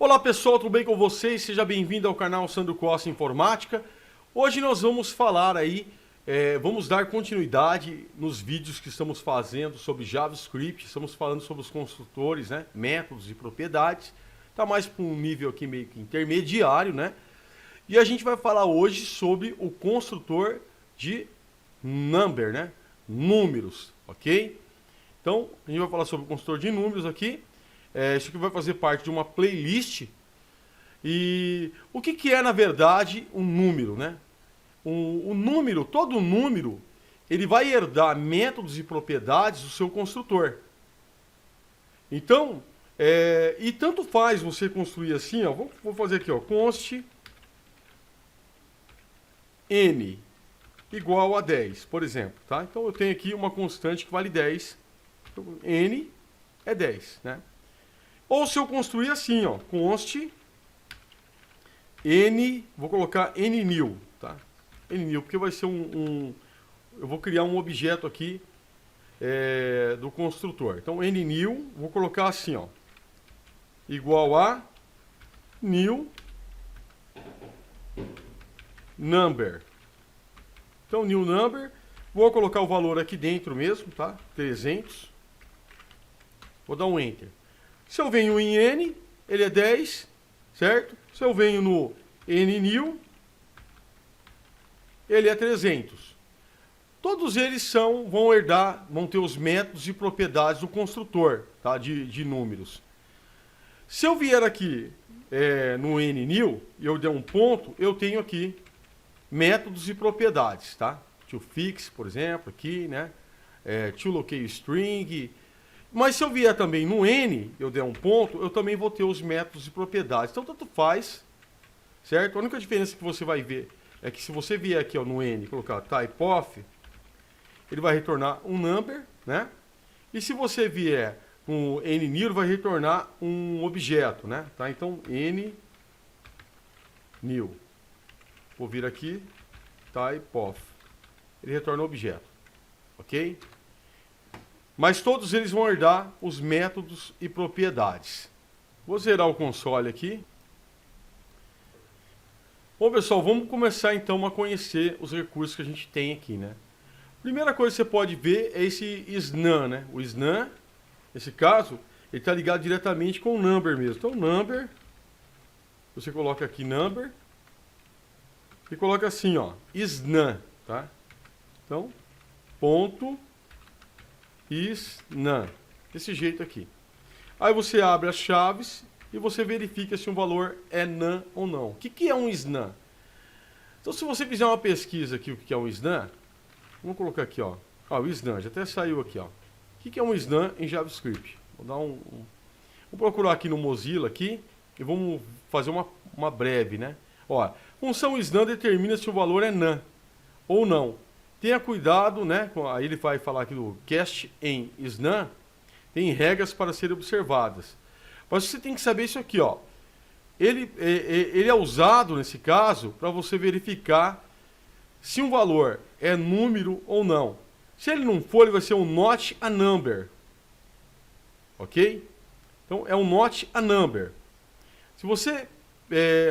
Olá pessoal, tudo bem com vocês? Seja bem-vindo ao canal Sandro Costa Informática. Hoje nós vamos falar aí, vamos dar continuidade nos vídeos que estamos fazendo sobre JavaScript. Estamos falando sobre os construtores, né? Métodos e propriedades. Está mais para um nível aqui meio que intermediário, né? E a gente vai falar hoje sobre o construtor de number, né? Números, ok? Então, a gente vai falar sobre o construtor de números aqui. Isso aqui vai fazer parte de uma playlist. E o que é, na verdade, um número, né? O número, todo número, ele vai herdar métodos e propriedades do seu construtor. Então, e tanto faz você construir assim, ó, vou fazer aqui, ó, const n igual a 10, por exemplo, tá? Então, eu tenho aqui uma constante que vale 10. Então, n é 10, né? Ou se eu construir assim, ó, const n, vou colocar n new, tá? N new, porque vai ser eu vou criar um objeto aqui do construtor. Então, n new, vou colocar assim, ó, igual a new number. Então, new number, vou colocar o valor aqui dentro mesmo, tá? 300. Vou dar um enter. Se eu venho em n, ele é 10, certo? Se eu venho no n new, ele é 300. Todos eles vão ter os métodos e propriedades do construtor, tá? de números. Se eu vier aqui no n new e eu der um ponto, eu tenho aqui métodos e propriedades, tá? ToFix, por exemplo, aqui, né? ToLocateString. Mas se eu vier também no n, eu der um ponto, eu também vou ter os métodos e propriedades. Então, tanto faz, certo? A única diferença que você vai ver é que se você vier aqui, ó, no n e colocar typeof, ele vai retornar um number, né? E se você vier no n new, vai retornar um objeto, né? Tá? Então, n new. Vou vir aqui, typeof. Ele retorna um objeto, ok? Mas todos eles vão herdar os métodos e propriedades. Vou zerar o console aqui. Bom, pessoal, vamos começar então a conhecer os recursos que a gente tem aqui, né? Primeira coisa que você pode ver é esse snan, né? O snan, nesse caso, ele está ligado diretamente com o number mesmo. Então, number, você coloca aqui number e coloca assim, ó, snan, tá? Então, ponto snan, desse jeito aqui. Aí você abre as chaves e você verifica se um valor é nan ou não. O que é um snan? Então, se você fizer uma pesquisa aqui, o que é um snan, vamos colocar aqui, ó, o snan, já até saiu aqui, ó. O que é um snan em JavaScript? Vou dar vou procurar aqui no Mozilla aqui e vamos fazer uma breve, né? Ó, função snan determina se o valor é nan ou não. Tenha cuidado, né? Aí ele vai falar aqui do cast em snan, tem regras para serem observadas. Mas você tem que saber isso aqui, ó. Ele é usado, nesse caso, para você verificar se um valor é número ou não. Se ele não for, ele vai ser um not a number. Ok? Então, é um not a number. Se você...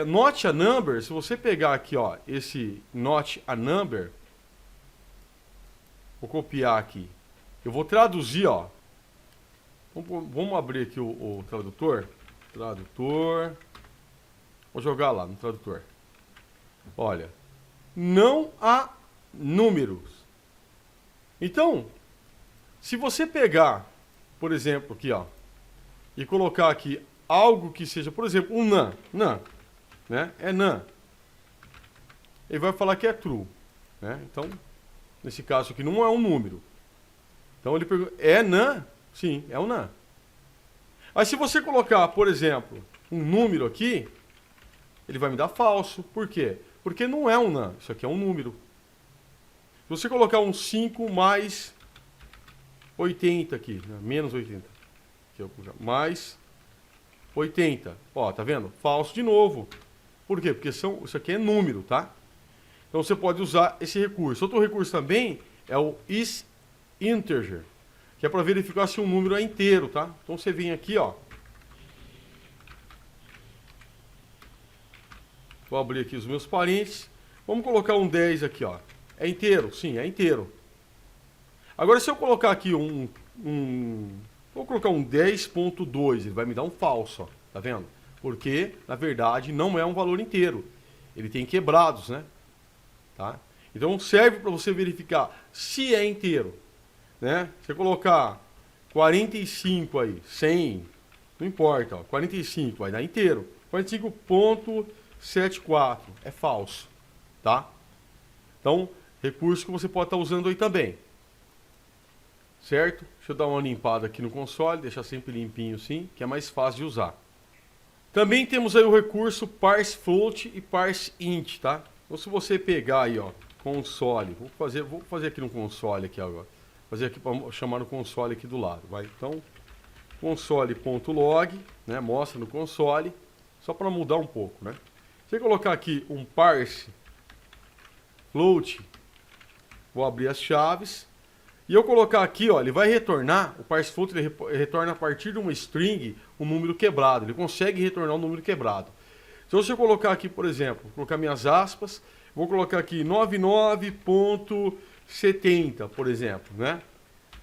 not a number, se você pegar aqui, ó, esse not a number... Vou copiar aqui. Eu vou traduzir, ó. Vamos abrir aqui o tradutor. Tradutor. Vou jogar lá no tradutor. Olha. Não há números. Então, se você pegar, por exemplo, aqui, ó, e colocar aqui algo que seja, por exemplo, um nan. Nan. Né? É nan. Ele vai falar que é true. Né? Então... Nesse caso aqui não é um número. Então ele pergunta, é nan? Sim, é um nan. Aí se você colocar, por exemplo, um número aqui, ele vai me dar falso. Por quê? Porque não é um nan, isso aqui é um número. Se você colocar um 5 mais 80 aqui, né? Menos 80. Aqui, mais 80. Ó, tá vendo? Falso de novo. Por quê? Porque isso aqui é número, tá? Então você pode usar esse recurso. Outro recurso também é o isInteger, que é para verificar se um número é inteiro, tá? Então você vem aqui, ó, Vou abrir aqui os meus parênteses. Vamos colocar um 10 aqui, ó. É inteiro? Sim, é inteiro. Agora, se eu colocar aqui vou colocar um 10.2, ele vai me dar um falso, ó. Tá vendo? Porque, na verdade, não é um valor inteiro. Ele tem quebrados, né? Tá? Então, serve para você verificar se é inteiro, né? Você colocar 45 aí, 100, não importa, ó. 45 vai dar inteiro. 45.74 é falso. Tá? Então, recurso que você pode estar usando aí também. Certo? Deixa eu dar uma limpada aqui no console, deixar sempre limpinho assim, que é mais fácil de usar. Também temos aí o recurso parse float e parse int, tá? Então, se você pegar aí, ó, console, vou fazer aqui no console aqui agora. Fazer aqui para chamar no console aqui do lado, vai? Então, console.log, né? Mostra no console, só para mudar um pouco, né? Se eu colocar aqui um parse float, vou abrir as chaves e eu colocar aqui, ó, ele vai retornar, o parse float ele retorna a partir de uma string um número quebrado, ele consegue retornar um número quebrado. Então se eu colocar aqui, por exemplo, vou colocar minhas aspas, vou colocar aqui 99.70, por exemplo, né?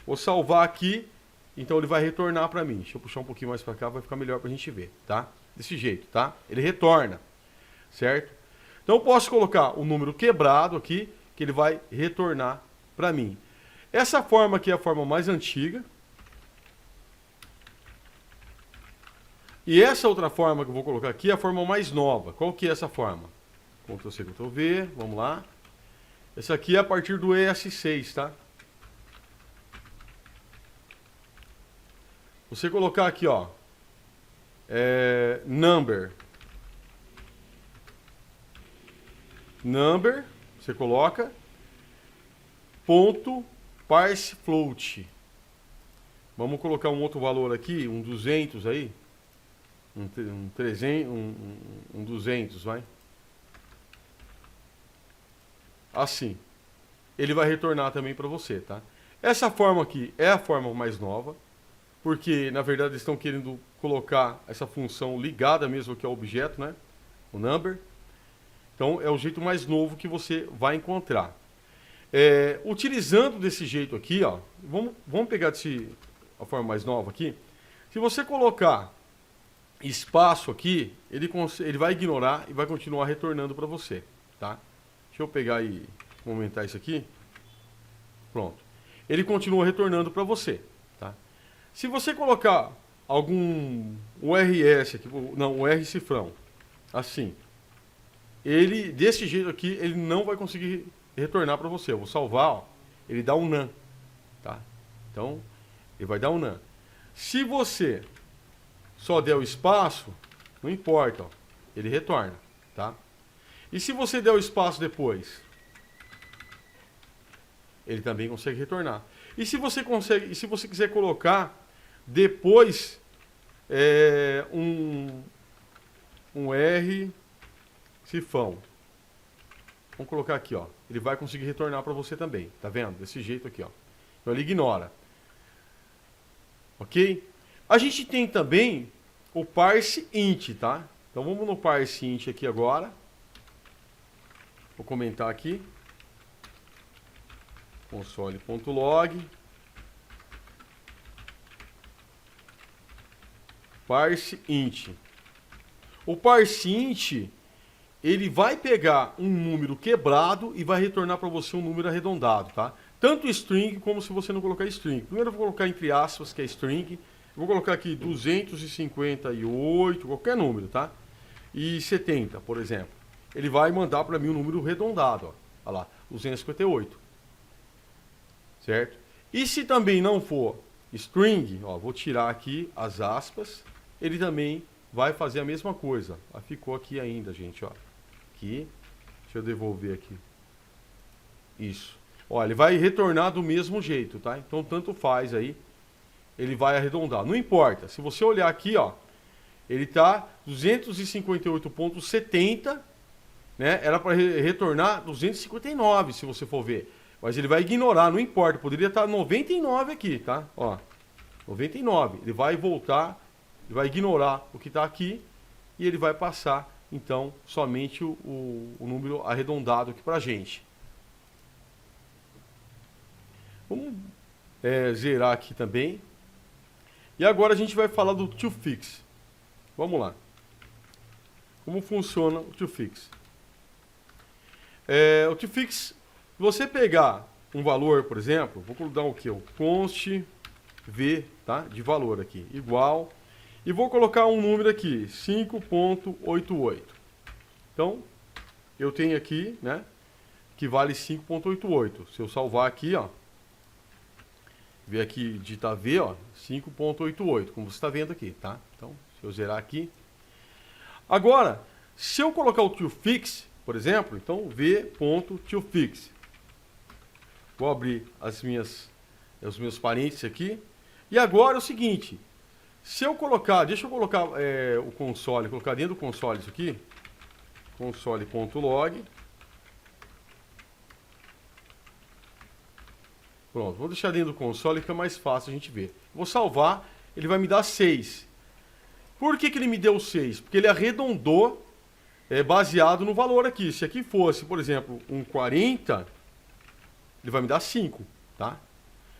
Vou salvar aqui, então ele vai retornar para mim. Deixa eu puxar um pouquinho mais para cá, vai ficar melhor para a gente ver, tá? Desse jeito, tá? Ele retorna, certo? Então eu posso colocar um número quebrado aqui, que ele vai retornar para mim. Essa forma aqui é a forma mais antiga. E essa outra forma que eu vou colocar aqui é a forma mais nova. Qual que é essa forma? Ctrl+C, Ctrl+V, vamos lá. Essa aqui é a partir do ES6, tá? Você colocar aqui, ó, number, você coloca, ponto, parse float. Vamos colocar um outro valor aqui, um 200 aí, um 300, um 200, vai. Assim. Ele vai retornar também para você, tá? Essa forma aqui é a forma mais nova, porque na verdade eles estão querendo colocar essa função ligada mesmo aqui ao objeto, né? O number. Então é o jeito mais novo que você vai encontrar. Utilizando desse jeito aqui, ó, vamos pegar a forma mais nova aqui. Se você colocar espaço aqui, ele vai ignorar e vai continuar retornando para você, tá? Deixa eu pegar e aumentar isso aqui. Pronto. Ele continua retornando para você, tá? Se você colocar algum URS aqui, não, um R cifrão, assim, desse jeito aqui, ele não vai conseguir retornar para você. Eu vou salvar, ó, ele dá um NaN, tá? Então, ele vai dar um NaN. Se você só der o espaço, não importa, ó, ele retorna, tá? E se você der o espaço depois, ele também consegue retornar. E se você quiser colocar depois um R cifrão, vamos colocar aqui, ó, ele vai conseguir retornar para você também, tá vendo? Desse jeito aqui, ó. Então ele ignora. Ok? A gente tem também o parse int, tá? Então vamos no parse int aqui agora. Vou comentar aqui. Console.log. Parse int. O parse int, ele vai pegar um número quebrado e vai retornar para você um número arredondado, tá? Tanto string como se você não colocar string. Primeiro eu vou colocar entre aspas, que é string. Vou colocar aqui 258, qualquer número, tá? E 70, por exemplo. Ele vai mandar para mim um número arredondado, ó. Olha lá, 258. Certo? E se também não for string, ó, vou tirar aqui as aspas, ele também vai fazer a mesma coisa. Ah, ficou aqui ainda, gente, ó. Aqui. Deixa eu devolver aqui. Isso. Ó, ele vai retornar do mesmo jeito, tá? Então, tanto faz aí. Ele vai arredondar. Não importa. Se você olhar aqui, ó, ele tá 258.70, né? Era para retornar 259, se você for ver. Mas ele vai ignorar, não importa. Poderia estar 99 aqui, tá? Ó, 99. Ele vai voltar, ele vai ignorar o que está aqui e ele vai passar então somente o número arredondado aqui para a gente. Vamos zerar aqui também. E agora a gente vai falar do toFix. Vamos lá. Como funciona o toFix? O toFix, se você pegar um valor, por exemplo, vou dar o que? O const v, tá? De valor aqui, igual. E vou colocar um número aqui, 5.88. Então, eu tenho aqui, né, que vale 5.88. Se eu salvar aqui, ó, ver aqui, digitar V, ó, 5.88, como você está vendo aqui, tá? Então, se eu zerar aqui. Agora, se eu colocar o toFix, por exemplo, então v.toFix. Vou abrir os meus parênteses aqui. E agora é o seguinte, se eu colocar, deixa eu colocar o console, colocar dentro do console isso aqui, console.log. Pronto, vou deixar dentro do console que é mais fácil a gente ver. Vou salvar, ele vai me dar 6. Por que ele me deu 6? Porque ele arredondou baseado no valor aqui. Se aqui fosse, por exemplo, um 40, ele vai me dar 5, tá?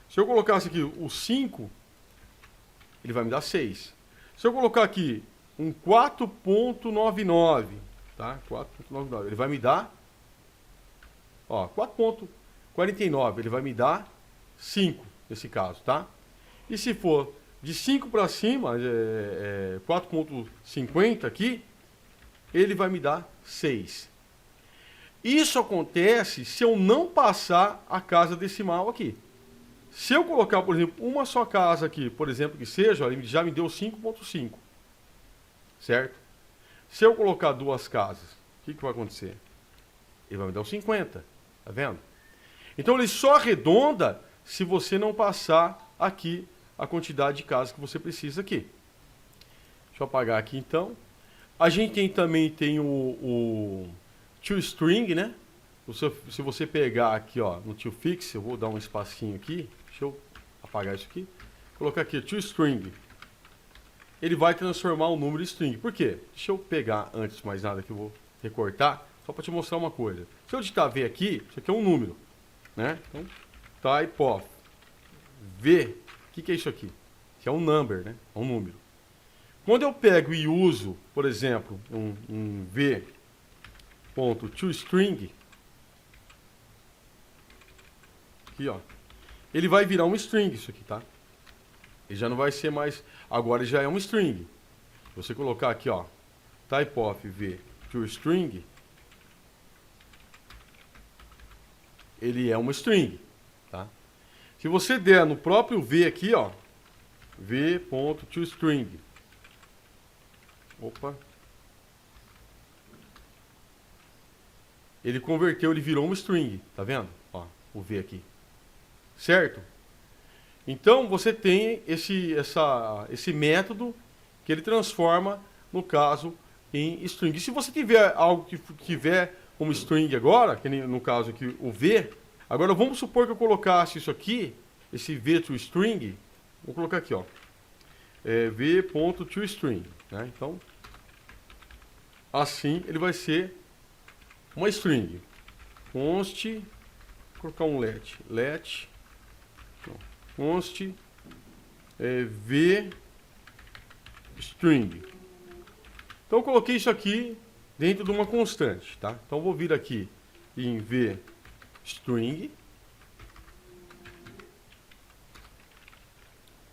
Se eu colocasse aqui o 5, ele vai me dar 6. Se eu colocar aqui um 4.99, tá? 4.99, ele vai me dar, ó, 4.49, ele vai me dar 5, nesse caso, tá? E se for de 5 para cima, 4.50 aqui, ele vai me dar 6. Isso acontece se eu não passar a casa decimal aqui. Se eu colocar, por exemplo, uma só casa aqui, por exemplo, que seja, ele já me deu 5.5. Certo? Se eu colocar duas casas, o que vai acontecer? Ele vai me dar 50. Tá vendo? Então ele só arredonda se você não passar aqui a quantidade de casas que você precisa aqui. Deixa eu apagar aqui então. A gente também tem o toString, né? Se você pegar aqui, ó, no toFix, eu vou dar um espacinho aqui. Deixa eu apagar isso aqui. Colocar aqui toString. Ele vai transformar o número em string. Por quê? Deixa eu pegar antes de mais nada que eu vou recortar, só para te mostrar uma coisa. Se eu digitar V aqui, isso aqui é um número, né? Então, type of V, o que é isso aqui? Isso é um number, né? É um número. Quando eu pego e uso, por exemplo, um v.toString, aqui, ó, ele vai virar um string isso aqui, tá? Ele já não vai ser mais, agora ele já é um string. Se você colocar aqui, ó, type of v.toString, ele é uma string, tá? Se você der no próprio v aqui, ó, v.toString, opa, ele converteu, ele virou um string, tá vendo? Ó, o v aqui, certo? Então você tem esse método que ele transforma, no caso, em string. E se você tiver algo que tiver como string agora, que no caso aqui o v, agora vamos supor que eu colocasse isso aqui, esse v.toString, vou colocar aqui, ó, v.toString, né? Então, assim ele vai ser uma string. Const, vou colocar um let const v string. Então eu coloquei isso aqui dentro de uma constante, tá? Então eu vou vir aqui em v string.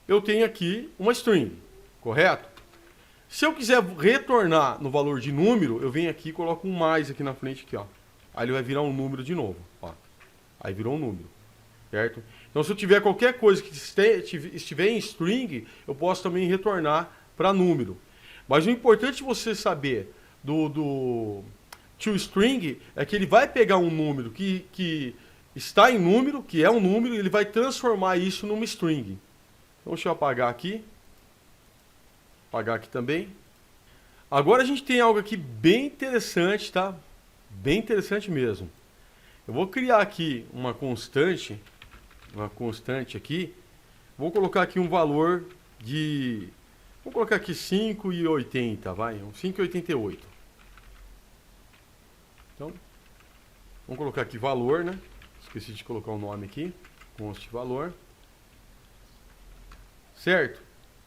Eu tenho aqui uma string, correto? Se eu quiser retornar no valor de número, eu venho aqui e coloco um mais aqui na frente, aqui, ó. Aí ele vai virar um número de novo, ó. Aí virou um número, certo? Então se eu tiver qualquer coisa que estiver em string, eu posso também retornar para número. Mas o importante você saber do toString é que ele vai pegar um número que está em número, que é um número, e ele vai transformar isso numa string. Então deixa eu apagar aqui. Apagar aqui também. Agora a gente tem algo aqui bem interessante, tá? Bem interessante mesmo. Eu vou criar aqui uma constante aqui. Vou colocar aqui um valor de... Vou colocar aqui 5,80, vai, 5,88. Então, vamos colocar aqui valor, né? Esqueci de colocar o nome aqui. Const valor. Certo?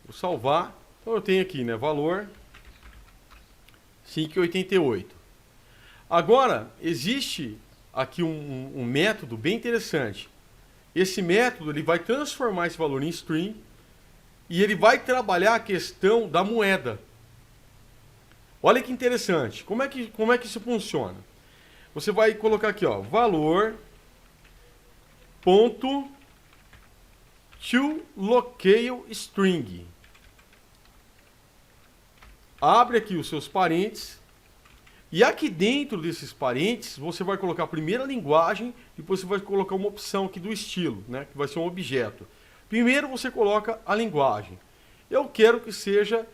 Vou salvar. Então eu tenho aqui, né? Valor 5,88. Agora, existe aqui um método bem interessante. Esse método ele vai transformar esse valor em string e ele vai trabalhar a questão da moeda. Olha que interessante. Como é que isso funciona? Você vai colocar aqui, ó, valor ponto to locale string. Abre aqui os seus parênteses. E aqui dentro desses parênteses, você vai colocar a primeira linguagem, depois você vai colocar uma opção aqui do estilo, né, que vai ser um objeto. Primeiro você coloca a linguagem. Eu quero que seja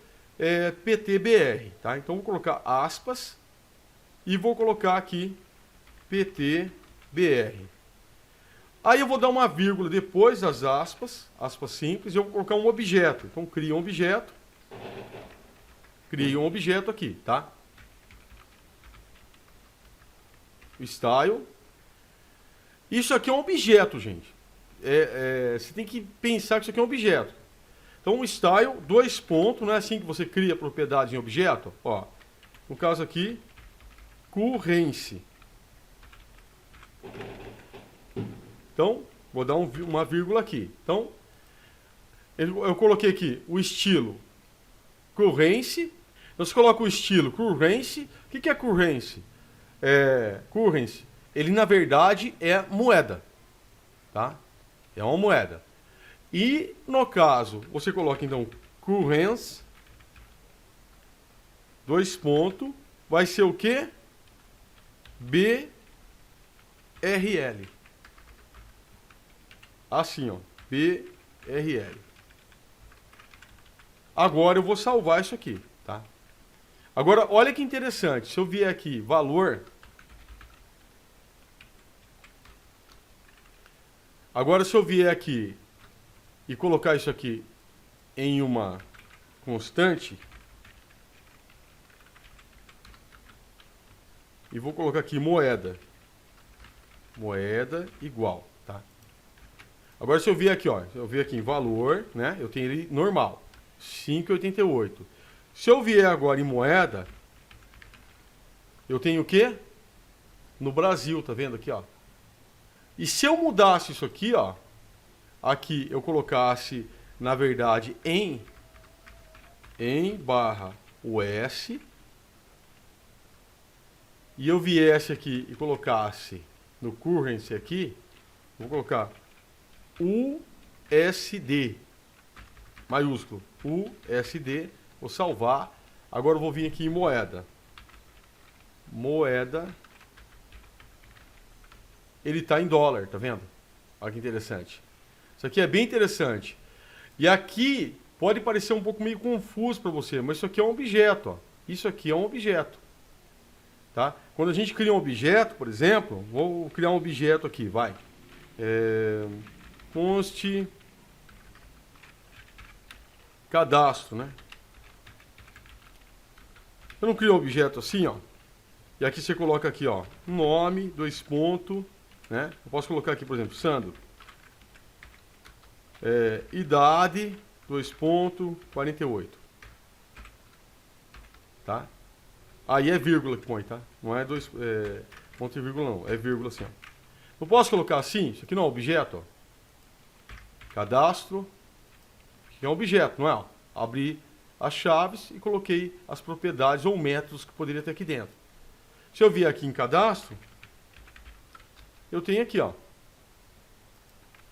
PTBR, tá? Então vou colocar aspas e vou colocar aqui PTBR. Aí eu vou dar uma vírgula depois das aspas simples, e eu vou colocar um objeto. Então cria um objeto. Criei um objeto aqui, tá? Style. Isso aqui é um objeto, gente. Você tem que pensar que isso aqui é um objeto. Então, o style, dois pontos, não é assim que você cria propriedades em objeto? Ó, no caso aqui, currency. Então, vou dar uma vírgula aqui. Então, eu coloquei aqui o estilo currency. Então, você coloca o estilo currency. O que é currency? Currency, ele na verdade é moeda, tá? É uma moeda. E no caso, você coloca então currency, dois pontos, vai ser o quê? BRL. Assim, ó, BRL. Agora eu vou salvar isso aqui, tá? Agora, olha que interessante. Se eu vier aqui, valor. Agora, se eu vier aqui e colocar isso aqui em uma constante. E vou colocar aqui moeda. Moeda igual, tá? Agora, se eu vier aqui, ó. Se eu vier aqui em valor, né? Eu tenho ele normal. 5,88. Se eu vier agora em moeda, eu tenho o quê? No Brasil, tá vendo aqui, ó? E se eu mudasse isso aqui, ó, aqui eu colocasse, na verdade, em barra US, e eu viesse aqui e colocasse no currency aqui, vou colocar USD, maiúsculo, USD, vou salvar. Agora eu vou vir aqui em moeda. Moeda. Ele está em dólar, tá vendo? Olha que interessante. Isso aqui é bem interessante. E aqui pode parecer um pouco meio confuso para você, mas isso aqui é um objeto, ó. Isso aqui é um objeto. Tá? Quando a gente cria um objeto, por exemplo, vou criar um objeto aqui, vai. Const cadastro, né? Eu não crio um objeto assim, ó. E aqui você coloca aqui, ó, nome, dois pontos, né? Eu posso colocar aqui, por exemplo, Sandro. Idade, dois pontos, 48. Tá? Aí é vírgula que põe, tá? Não é ponto e vírgula não, é vírgula assim, ó. Eu posso colocar assim, isso aqui não é um objeto, ó. Cadastro, que é um objeto, não é? Ó. Abri as chaves e coloquei as propriedades ou métodos que poderia ter aqui dentro. Se eu vier aqui em cadastro, eu tenho aqui, ó,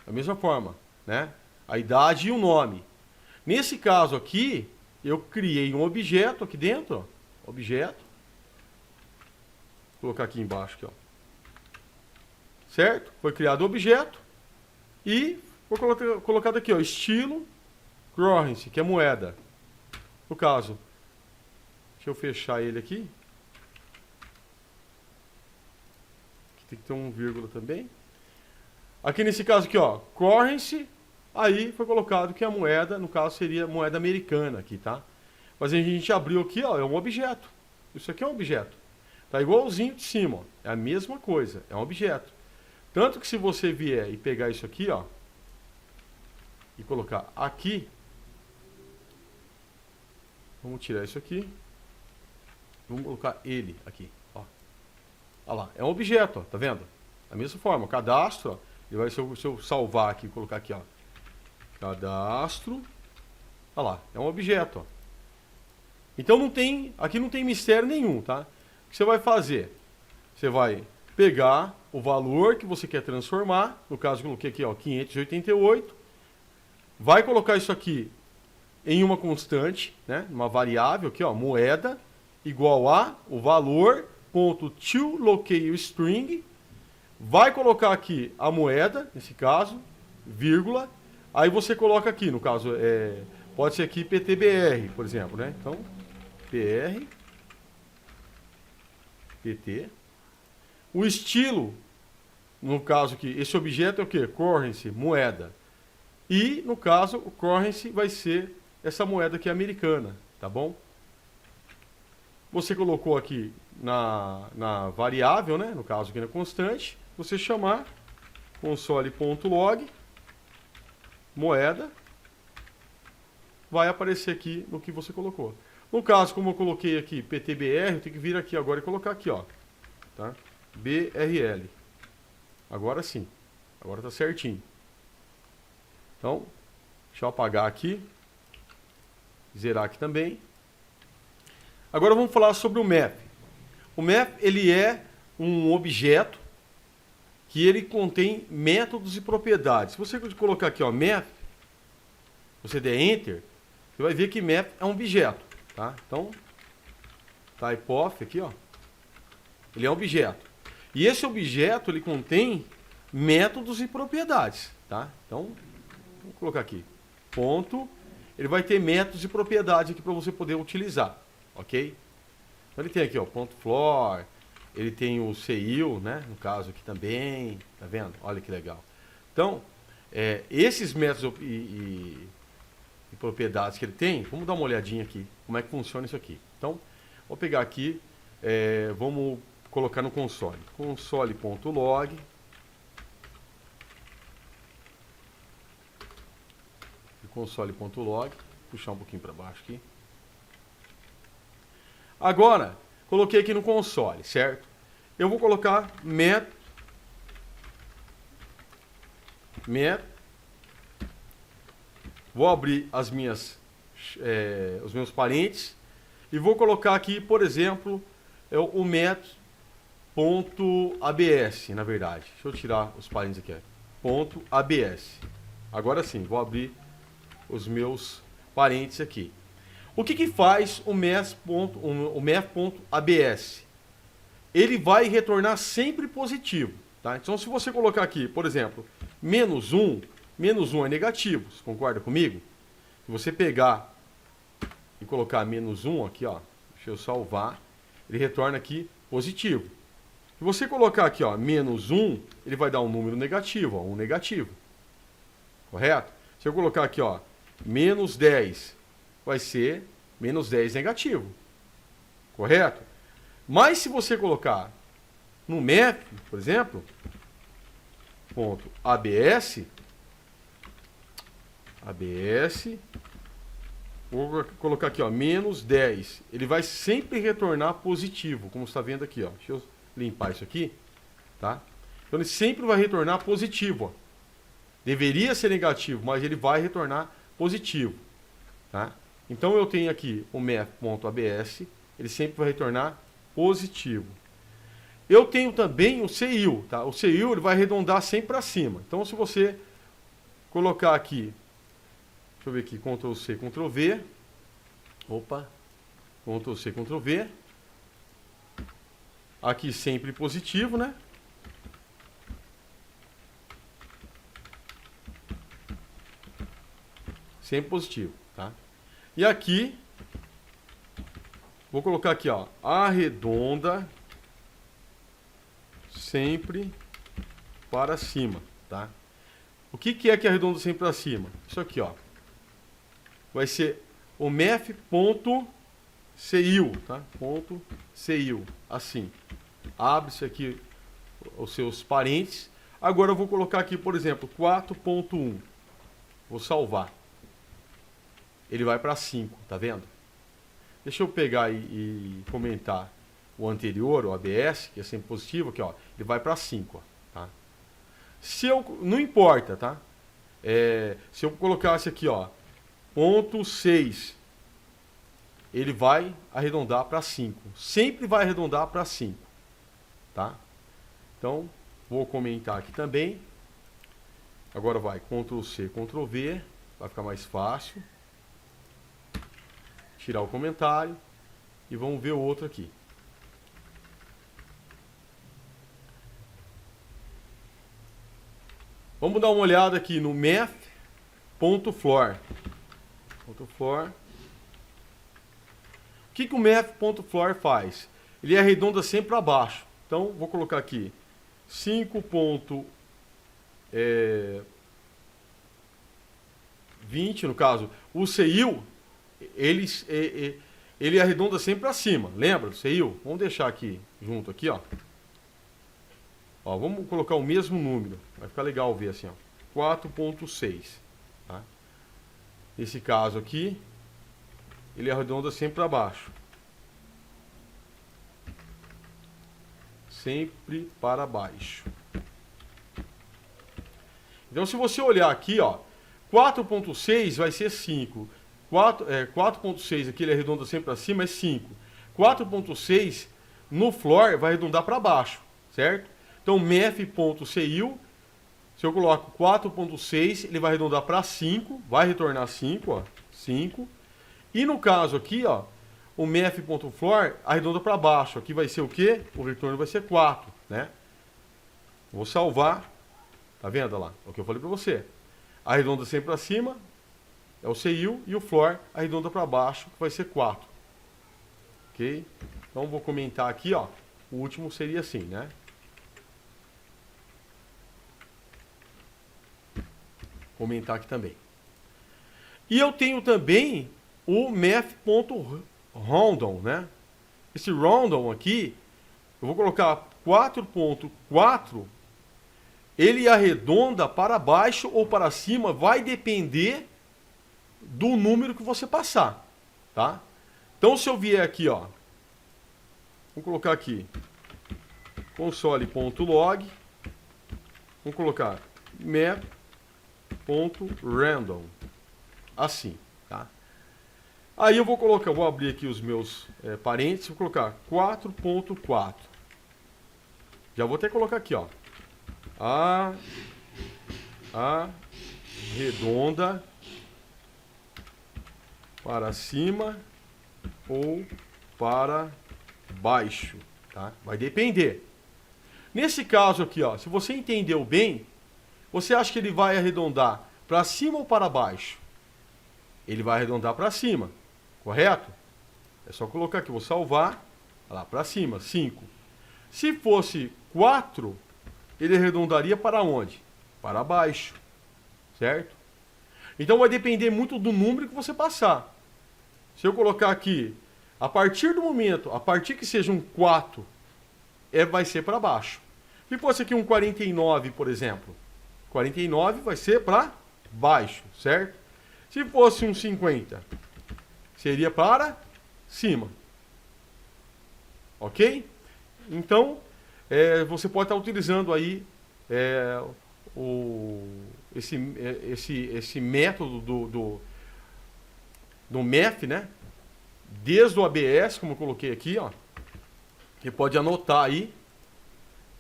da mesma forma, né? A idade e o nome. Nesse caso aqui, eu criei um objeto aqui dentro, ó, objeto. Vou colocar aqui embaixo, aqui, ó. Certo? Foi criado o objeto e vou colocar aqui, ó, estilo currency, que é moeda. No caso, deixa eu fechar ele aqui. Tem que ter um vírgula também. Aqui nesse caso aqui, ó, currency, aí foi colocado que a moeda, no caso, seria moeda americana aqui, tá? Mas a gente abriu aqui, ó, é um objeto. Isso aqui é um objeto. Tá igualzinho de cima, ó. É a mesma coisa, é um objeto. Tanto que se você vier e pegar isso aqui, ó, e colocar aqui, vamos tirar isso aqui, vamos colocar ele aqui, ó. Olha lá, é um objeto, ó, tá vendo? Da mesma forma, cadastro, ó, ele vai, se eu salvar aqui, colocar aqui, ó, cadastro, olha lá, é um objeto, ó. Então não tem, aqui não tem mistério nenhum, tá? O que você vai fazer? Você vai pegar o valor que você quer transformar, no caso eu coloquei aqui, ó, 588, vai colocar isso aqui em uma constante, né, uma variável aqui, ó, moeda, igual a o valor, ponto toLocaleString, vai colocar aqui a moeda, nesse caso, vírgula, aí você coloca aqui, no caso, pode ser aqui PTBR, por exemplo, né, então, PR, PT, o estilo, no caso aqui, esse objeto é o que? Currency, moeda. E, no caso, o currency vai ser essa moeda aqui americana, tá bom? Você colocou aqui na variável, né? No caso aqui na constante, você chamar console.log, moeda, vai aparecer aqui no que você colocou. No caso, como eu coloquei aqui PTBR, eu tenho que vir aqui agora e colocar aqui, ó, tá? BRL. Agora sim. Agora tá certinho. Então, deixa eu apagar aqui. Zerar aqui também. Agora vamos falar sobre o map. O map, ele é um objeto que ele contém métodos e propriedades. Se você colocar aqui, ó, map, você der enter, você vai ver que map é um objeto, tá? Então, type of aqui, ó, ele é um objeto. E esse objeto, ele contém métodos e propriedades, tá? Então, vou colocar aqui, ponto, ele vai ter métodos e propriedades aqui para você poder utilizar, ok? Então ele tem aqui, ó, ponto floor, ele tem o CIL, né? No caso aqui também, tá vendo? Olha que legal. Então, esses métodos e propriedades que ele tem, vamos dar uma olhadinha aqui, como é que funciona isso aqui. Então, vou pegar aqui, vamos colocar no console, console.log, console.log, puxar um pouquinho para baixo aqui. Agora, coloquei aqui no console, certo? Eu vou colocar met, vou abrir as minhas, os meus parentes e vou colocar aqui, por exemplo, o met.abs, na verdade. Deixa eu tirar os parentes aqui, ponto .abs. Agora sim, vou abrir os meus parentes aqui. O que faz o math.abs? Ele vai retornar sempre positivo, tá? Então, se você colocar aqui, por exemplo, menos 1 é negativo, você concorda comigo? Se você pegar e colocar menos 1 aqui, ó, deixa eu salvar, ele retorna aqui positivo. Se você colocar aqui, ó, menos 1, ele vai dar um número negativo, ó, um negativo. Correto? Se eu colocar aqui, ó, menos 10, vai ser menos 10 negativo. Correto? Mas se você colocar no math, por exemplo, ponto ABS, vou colocar aqui, ó, menos 10. Ele vai sempre retornar positivo, como você está vendo aqui, ó. Deixa eu limpar isso aqui, tá? Então ele sempre vai retornar positivo, ó. Deveria ser negativo, mas ele vai retornar positivo, tá? Então eu tenho aqui o math.abs, ele sempre vai retornar positivo. Eu tenho também o CIL, tá? O CIL ele vai arredondar sempre para cima. Então se você colocar aqui, deixa eu ver aqui, Ctrl C, Ctrl V, opa, Ctrl C, Ctrl V, aqui sempre positivo, né? Sempre positivo, tá? E aqui, vou colocar aqui, ó, arredonda sempre para cima, tá? O que é que arredonda sempre para cima? Isso aqui, ó. Vai ser o math.abs, CIL, tá? Ponto CIL, assim. Abre-se aqui os seus parênteses. Agora eu vou colocar aqui, por exemplo, 4.1. Vou salvar. Ele vai para 5, tá vendo? Deixa eu pegar e comentar o anterior, o ABS, que é sempre positivo, aqui, ó. Ele vai para 5, ó, tá? Se eu, não importa, tá? Se eu colocasse aqui, ó, ponto 6, ele vai arredondar para 5. Sempre vai arredondar para 5, tá? Então, vou comentar aqui também. Agora vai Ctrl C, Ctrl V, vai ficar mais fácil. Tirar o comentário e vamos ver o outro aqui. Vamos dar uma olhada aqui no math.floor. O que o math.floor faz? Ele arredonda sempre para baixo. Então, vou colocar aqui 5.20, no caso, o CIL, ele arredonda sempre para cima. Lembra do CIL? Vamos deixar aqui, junto aqui, ó. Ó, vamos colocar o mesmo número. Vai ficar legal ver assim, ó. 4.6. Tá? Nesse caso aqui, ele arredonda sempre para baixo. Sempre para baixo. Então, se você olhar aqui, ó, 4.6 vai ser 5. 4.6 aqui ele arredonda sempre para cima, é 5. 4.6 no floor vai arredondar para baixo, certo? Então, math.CIL, se eu coloco 4.6, ele vai arredondar para 5, vai retornar 5, ó, 5. E no caso aqui, ó, o math.floor arredonda para baixo. Aqui vai ser o quê? O retorno vai ser 4, né? Vou salvar. Tá vendo lá? É o que eu falei para você. Arredonda sempre para cima, é o CIL, e o floor arredonda para baixo, que vai ser 4. Ok? Então vou comentar aqui, ó. O último seria assim, né? Comentar aqui também. E eu tenho também o math.random, né? Esse random aqui, eu vou colocar 4.4, ele arredonda para baixo ou para cima, vai depender do número que você passar, tá? Então, se eu vier aqui, ó, vou colocar aqui console.log, vamos colocar math.random, assim, tá? Aí eu vou colocar, vou abrir aqui os meus parênteses, vou colocar 4.4. Já vou até colocar aqui, ó, arredonda para cima ou para baixo, tá? Vai depender. Nesse caso aqui, ó, se você entendeu bem, você acha que ele vai arredondar para cima ou para baixo? Ele vai arredondar para cima, correto? É só colocar aqui, vou salvar, lá para cima, 5. Se fosse 4, ele arredondaria para onde? Para baixo, certo? Então vai depender muito do número que você passar. Se eu colocar aqui, a partir do momento, a partir que seja um 4, vai ser para baixo. Se fosse aqui um 49, por exemplo, 49 vai ser para baixo, certo? Se fosse um 50, seria para cima. Ok? Então, você pode estar utilizando aí esse método do math, né? Desde o ABS, como eu coloquei aqui, ó. Você pode anotar aí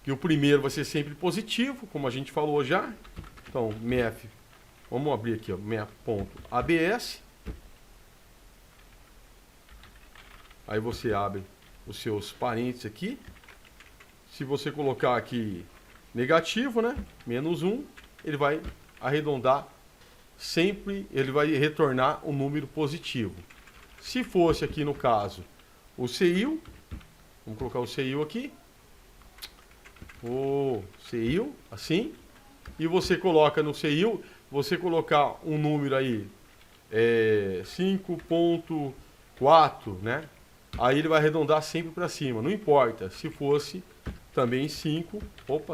que o primeiro vai ser sempre positivo, como a gente falou já. Então, math, vamos abrir aqui, ó, math.abs. Aí você abre os seus parênteses aqui. Se você colocar aqui negativo, né? -1, ele vai arredondar sempre, ele vai retornar um número positivo. Se fosse aqui no caso o CIL, vamos colocar o CIL aqui. O CIL, assim. E você coloca no CIL, você colocar um número aí, 5.4, né? aí ele vai arredondar sempre para cima. Não importa, se fosse também 5,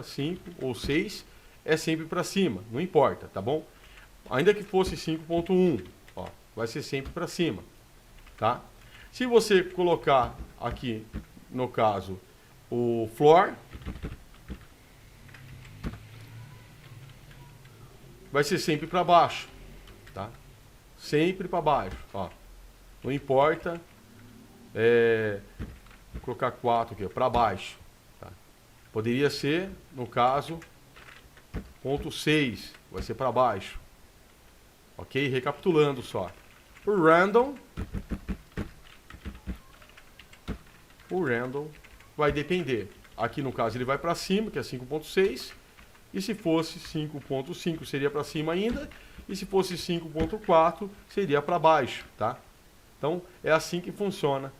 5 ou 6, é sempre para cima, não importa, tá bom? Ainda que fosse 5.1, ó, vai ser sempre para cima, tá? Se você colocar aqui, no caso, o floor, vai ser sempre para baixo, tá? Sempre para baixo, ó. Não importa, vou colocar 4 aqui, para baixo, tá? Poderia ser, no caso, ponto 6, vai ser para baixo. Ok? Recapitulando só. O random vai depender. Aqui no caso ele vai para cima, que é 5.6. E se fosse 5.5 seria para cima ainda. E se fosse 5.4 seria para baixo, tá? Então é assim que funciona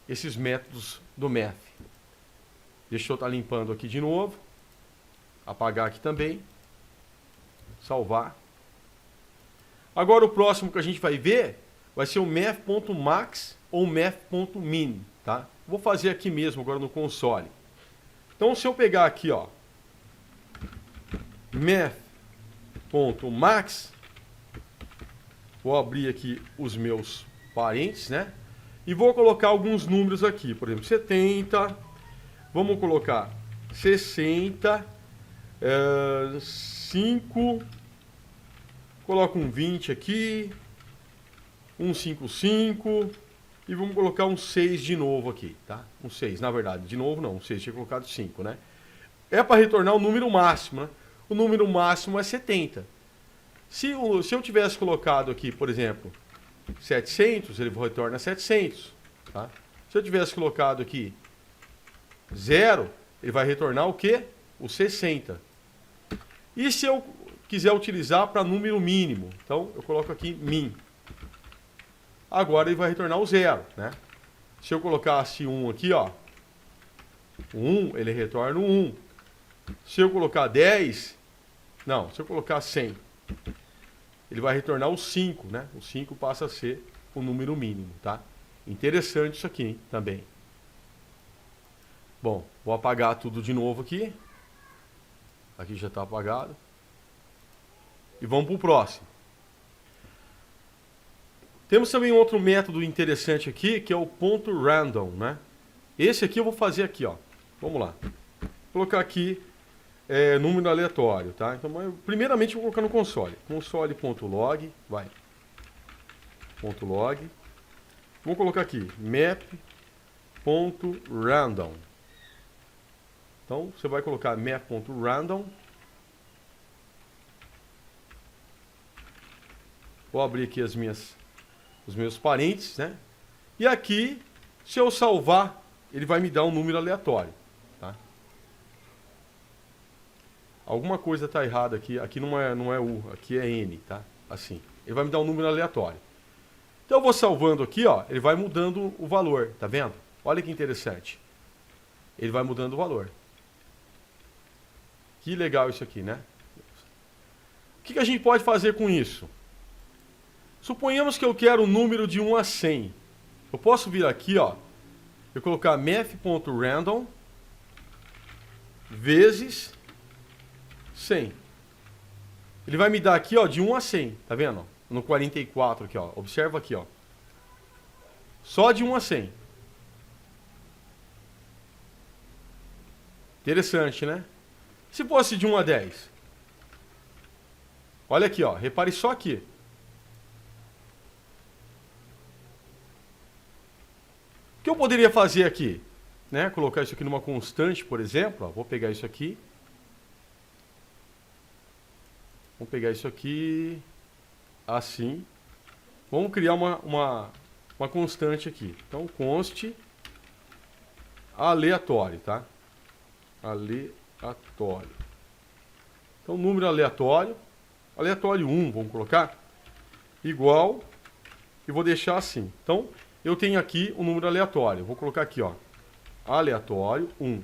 esses métodos do math. Deixa eu estar limpando aqui de novo. Apagar aqui também. Salvar. Agora o próximo que a gente vai ver vai ser o math.max ou math.min, tá? Vou fazer aqui mesmo agora no console. Então se eu pegar aqui, ó, math.max, vou abrir aqui os meus parênteses, né? E vou colocar alguns números aqui, por exemplo, 70, vamos colocar 60, 5, coloco um 20 aqui, um 55 e vamos colocar um 6 de novo aqui, tá? Um 6, na verdade, de novo não, um 6, tinha colocado 5, né? É para retornar o número máximo, né? O número máximo é 70. Se eu tivesse colocado aqui, por exemplo, 700, ele retorna 700, tá? Se eu tivesse colocado aqui 0, ele vai retornar o quê? O 60. E se eu quiser utilizar para número mínimo, então eu coloco aqui min. Agora ele vai retornar o 0, né? Se eu colocasse 1 aqui, ó, o 1, ele retorna o 1. Se eu colocar 10, não, se eu colocar 100, ele vai retornar o 5, né? O 5 passa a ser o número mínimo, tá? Interessante isso aqui, hein, também. Bom, vou apagar tudo de novo aqui. Aqui já está apagado. E vamos para o próximo. Temos também outro método interessante aqui, que é o ponto random, né? Esse aqui eu vou fazer aqui, ó. Vamos lá. Vou colocar aqui número aleatório, tá? Então, primeiramente eu vou colocar no console. Console.log, vai. .log. Vou colocar aqui map.random. Então, você vai colocar map.random. Vou abrir aqui os meus parênteses, né? E aqui, se eu salvar, ele vai me dar um número aleatório, tá? Alguma coisa está errada aqui. Aqui não é U, aqui é N, tá? Assim. Ele vai me dar um número aleatório. Então eu vou salvando aqui, ó. Ele vai mudando o valor, tá vendo? Olha que interessante. Ele vai mudando o valor. Que legal isso aqui, né? O que a gente pode fazer com isso? Suponhamos que eu quero um número de 1 a 100. Eu posso vir aqui, ó, eu colocar math.random vezes 100. Ele vai me dar aqui, ó, de 1 a 100, tá vendo? No 44 aqui, ó. Observa aqui, ó. Só de 1 a 100. Interessante, né? Se fosse de 1 a 10. Olha aqui, ó. Repare só aqui. O que eu poderia fazer aqui? Né? Colocar isso aqui numa constante, por exemplo. Ó. Vou pegar isso aqui. Vamos pegar isso aqui. Assim. Vamos criar uma constante aqui. Então, const aleatório, tá? Aleatório. Então, número aleatório. Aleatório 1, vamos colocar. Igual. E vou deixar assim. Então, eu tenho aqui um número aleatório. Vou colocar aqui, ó. Aleatório 1.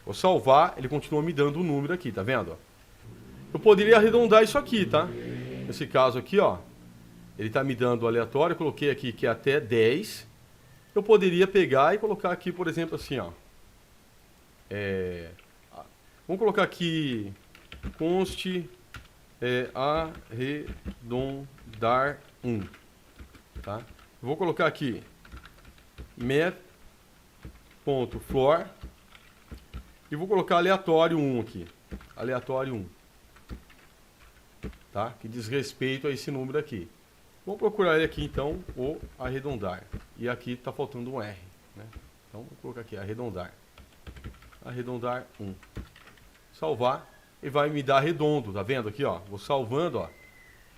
Vou salvar, ele continua me dando o número aqui, tá vendo? Eu poderia arredondar isso aqui, tá? Nesse caso aqui, ó. Ele tá me dando aleatório. Eu coloquei aqui que é até 10. eu poderia pegar e colocar aqui, por exemplo, assim, ó. Vamos colocar aqui, conste arredondar 1. Tá? Vou colocar aqui, math.floor. E vou colocar aleatório 1 aqui. Aleatório 1. Tá? Que diz respeito a esse número aqui. Vamos procurar ele aqui, então, o arredondar. E aqui está faltando um R. Né? Então, vou colocar aqui, arredondar. Arredondar 1. Salvar. E vai me dar redondo. Tá vendo aqui, ó? Vou salvando, ó.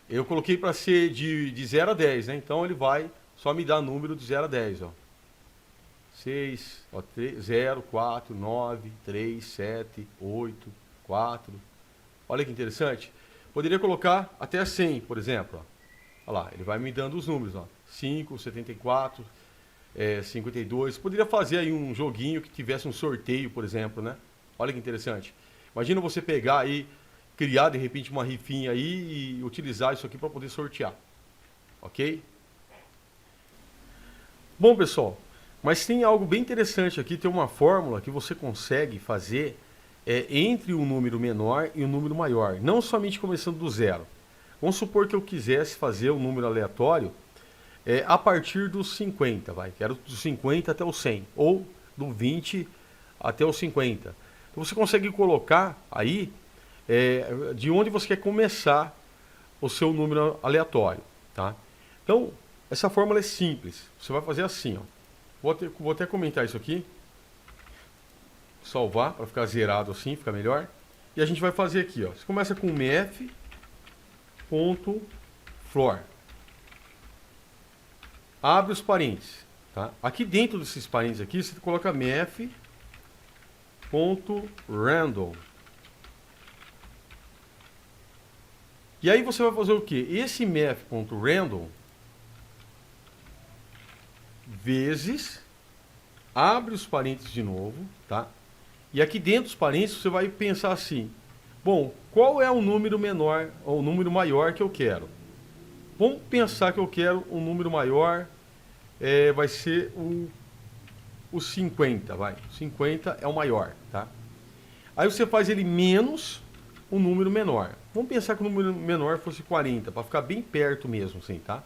Eu coloquei para ser de 0 a 10, né? Então, ele vai só me dar número de 0 a 10, ó. 6, ó, 3, 0, 4, 9, 3, 7, 8, 4. Olha que interessante. Poderia colocar até 100, por exemplo. Ó. Olha lá, ele vai me dando os números. Ó. 5, 74, 52. Poderia fazer aí um joguinho que tivesse um sorteio, por exemplo, né? Olha que interessante. Imagina você pegar aí, criar de repente uma rifinha aí e utilizar isso aqui para poder sortear. Ok? Bom, pessoal. Mas tem algo bem interessante aqui, tem uma fórmula que você consegue fazer entre um número menor e um número maior, não somente começando do zero. Vamos supor que eu quisesse fazer um número aleatório a partir dos 50, quero dos 50 até o 100, ou do 20 até o 50. Então você consegue colocar aí de onde você quer começar o seu número aleatório. Tá? Então, essa fórmula é simples, você vai fazer assim, ó. Vou até comentar isso aqui. Salvar, para ficar zerado assim, fica melhor. E a gente vai fazer aqui, ó. Você começa com math.floor. Abre os parênteses. Tá? Aqui dentro desses parênteses aqui, você coloca math.random. E aí você vai fazer o quê? Esse math.random vezes, abre os parênteses de novo, tá? E aqui dentro dos parênteses você vai pensar assim, bom, qual é o número menor ou o número maior que eu quero? Vamos pensar que eu quero um número maior, vai ser o 50, 50 é o maior, tá? Aí você faz ele menos um número menor. Vamos pensar que o número menor fosse 40, para ficar bem perto mesmo, assim, tá?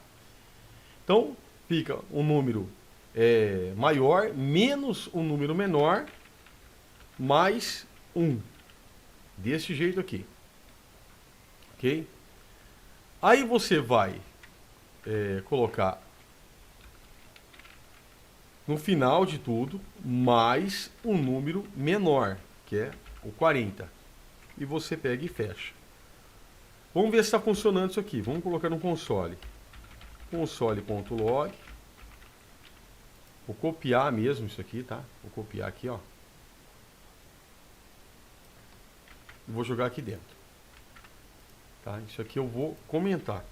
Então, fica um número maior menos um número menor mais 1. Desse jeito aqui. Ok? Aí você vai colocar no final de tudo mais um número menor, que é o 40. E você pega e fecha. Vamos ver se está funcionando isso aqui. Vamos colocar no console. Console.log. Vou copiar mesmo isso aqui, tá? Vou copiar aqui, ó. Vou jogar aqui dentro. Tá? Isso aqui eu vou comentar.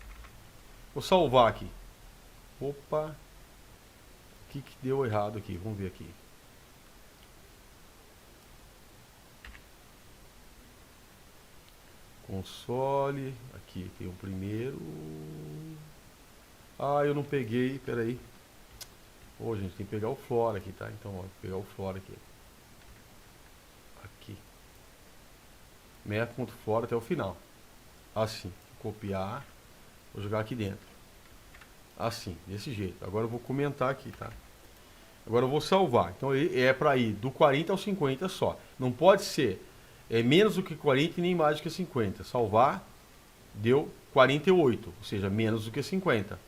Vou salvar aqui. Opa. O que deu errado aqui? Vamos ver aqui. Console. Aqui tem o primeiro. Ah, eu não peguei. Peraí. Ô, gente, tem que pegar o Flora aqui, tá? Então, ó, vou pegar o Flora aqui. Aqui. Math.flora até o final. Assim. Copiar. Vou jogar aqui dentro. Assim, desse jeito. Agora eu vou comentar aqui, tá? Agora eu vou salvar. Então é para ir do 40 ao 50 só. Não pode ser menos do que 40 e nem mais do que 50. Salvar, deu 48, ou seja, menos do que 50.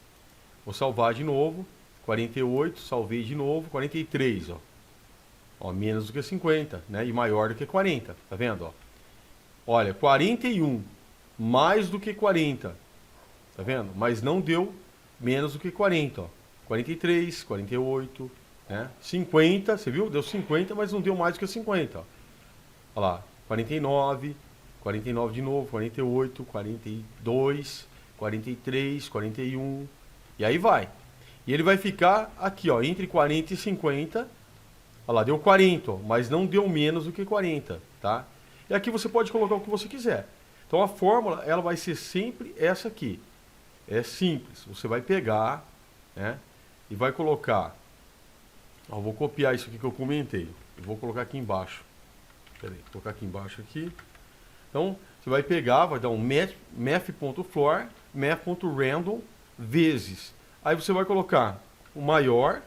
Vou salvar de novo, 48, salvei de novo, 43, ó. Ó, menos do que 50, né? E maior do que 40, tá vendo, ó? Olha, 41, mais do que 40, tá vendo? Mas não deu menos do que 40, ó. 43, 48, né? 50, você viu? Deu 50, mas não deu mais do que 50, ó. Olha lá, 49, 49 de novo, 48, 42, 43, 41, e aí vai. E ele vai ficar aqui, ó, entre 40 e 50. Olha lá, deu 40, ó, mas não deu menos do que 40, tá? E aqui você pode colocar o que você quiser. Então a fórmula, ela vai ser sempre essa aqui. É simples, você vai pegar, né, e vai colocar Ó, vou copiar isso aqui que eu comentei. Eu vou colocar aqui embaixo. Pera aí, vou colocar aqui embaixo aqui. Então, você vai pegar, vai dar um math.floor, math.random vezes. Aí você vai colocar o maior,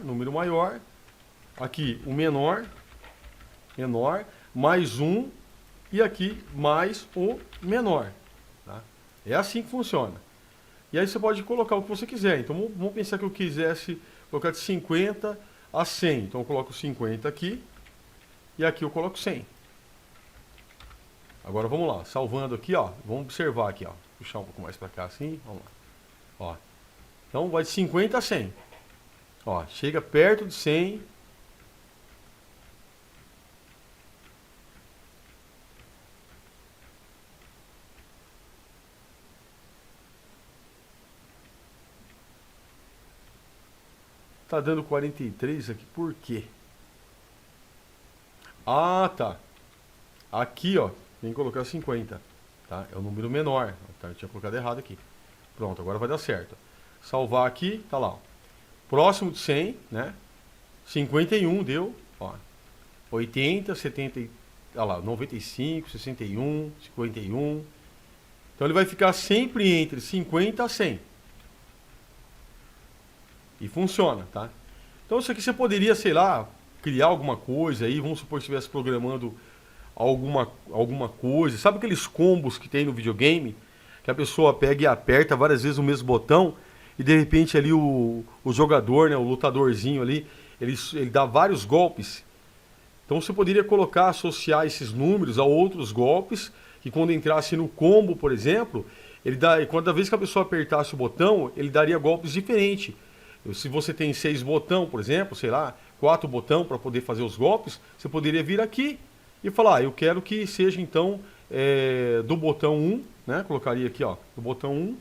número maior. Aqui o menor, mais um. E aqui mais o menor. Tá? É assim que funciona. E aí você pode colocar o que você quiser. Então vamos pensar que eu quisesse colocar de 50 a 100. Então eu coloco 50 aqui. E aqui eu coloco 100. Agora vamos lá, salvando aqui, ó. Vamos observar aqui, ó. Puxar um pouco mais para cá assim, vamos lá. Ó. Então vai de 50 a 100. Ó, chega perto de 100. Tá dando 43 aqui, por quê? Ah, tá. Aqui, ó, tem que colocar 50, tá? É o número menor, tá? Eu tinha colocado errado aqui. Pronto, agora vai dar certo. Salvar aqui, tá lá, ó. Próximo de 100, né? 51 deu, ó. 80, 70, olha lá, 95, 61, 51. Então ele vai ficar sempre entre 50 a 100. E funciona, tá? Então isso aqui você poderia, sei lá, criar alguma coisa aí, vamos supor que estivesse programando alguma coisa. Sabe aqueles combos que tem no videogame? Que a pessoa pega e aperta várias vezes o mesmo botão e de repente ali o jogador, né, o lutadorzinho ali, ele dá vários golpes. Então você poderia colocar, associar esses números a outros golpes, que quando entrasse no combo, por exemplo, cada vez que a pessoa apertasse o botão, ele daria golpes diferentes. Se você tem 6 botões, por exemplo, sei lá, 4 botões para poder fazer os golpes, você poderia vir aqui e falar, eu quero que seja então do botão 1, né? Colocaria aqui, ó, do botão 1,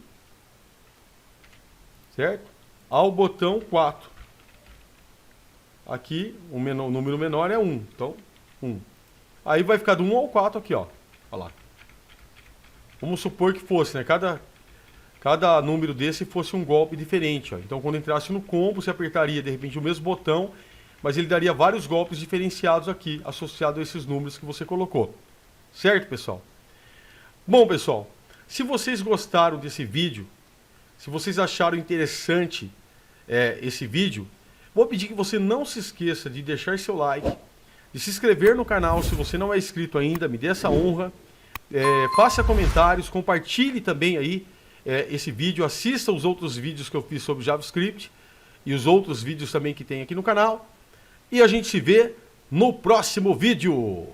certo? Ao botão 4. Aqui, o número menor é 1, então 1. Aí vai ficar do 1 ao 4 aqui, ó. Olha lá. Vamos supor que fosse, né? Cada número desse fosse um golpe diferente, ó. Então quando entrasse no combo, você apertaria de repente o mesmo botão, mas ele daria vários golpes diferenciados aqui, associado a esses números que você colocou. Certo, pessoal? Bom, pessoal, se vocês gostaram desse vídeo, se vocês acharam interessante esse vídeo, vou pedir que você não se esqueça de deixar seu like, de se inscrever no canal se você não é inscrito ainda, me dê essa honra, faça comentários, compartilhe também aí esse vídeo, assista os outros vídeos que eu fiz sobre JavaScript e os outros vídeos também que tem aqui no canal. E a gente se vê no próximo vídeo.